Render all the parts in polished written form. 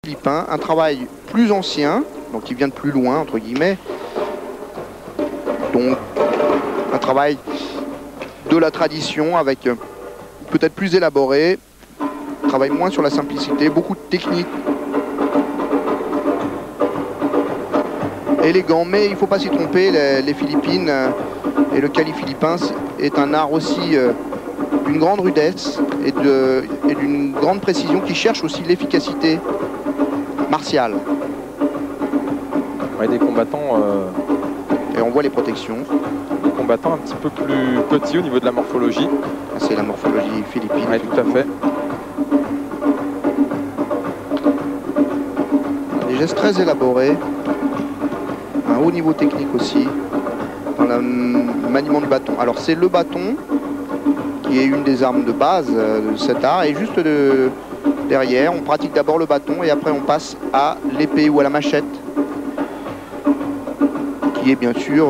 philippin, un travail plus ancien, donc qui vient de plus loin, entre guillemets. Donc, un travail de la tradition avec peut-être plus élaboré, travaille moins sur la simplicité, beaucoup de technique. Élégant, mais il ne faut pas s'y tromper, les Philippines et le Kali philippin est un art aussi d'une grande rudesse et d'une grande précision qui cherche aussi l'efficacité martiale. Ouais, des combattants... Et on voit les protections. Des combattants un petit peu plus petits au niveau de la morphologie. C'est la morphologie philippine. Oui, tout à fait. Des gestes très élaborés. Un haut niveau technique aussi. Dans le maniement du bâton. Alors c'est le bâton qui est une des armes de base de cet art. Et juste derrière, on pratique d'abord le bâton et après on passe à l'épée ou à la machette. Qui est bien sûr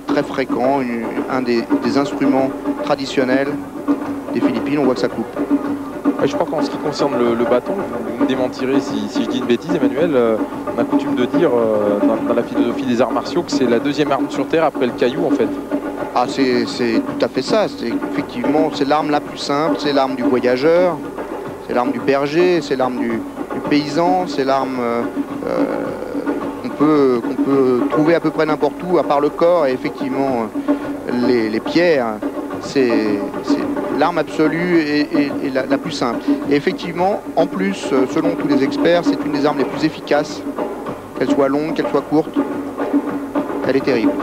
très fréquent, un des instruments traditionnels des Philippines. On voit que ça coupe. Ouais, je crois qu'en ce qui concerne le bâton, vous me démentirez si je dis une bêtise, Emmanuel, on a coutume de dire dans la philosophie des arts martiaux que c'est la deuxième arme sur Terre après le caillou en fait. Ah, c'est tout à fait ça. Effectivement, c'est l'arme la plus simple, c'est l'arme du voyageur, c'est l'arme du berger, c'est l'arme du paysan, c'est l'arme qu'on peut trouver à peu près n'importe où, à part le corps et effectivement les pierres. C'est l'arme absolue et la plus simple. Et effectivement, en plus, selon tous les experts, c'est une des armes les plus efficaces, qu'elle soit longue, qu'elle soit courte. Elle est terrible.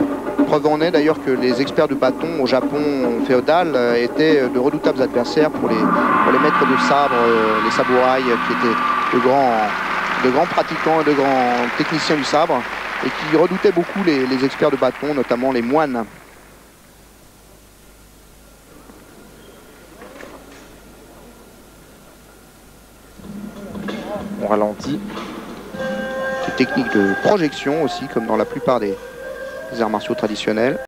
Preuve en est d'ailleurs que les experts de bâton au Japon féodal étaient de redoutables adversaires pour les maîtres de sabre, les samouraïs, qui étaient de grands pratiquants et de grands techniciens du sabre, et qui redoutaient beaucoup les experts de bâton, notamment les moines. On ralentit. Des techniques de projection aussi, comme dans la plupart des arts martiaux traditionnels.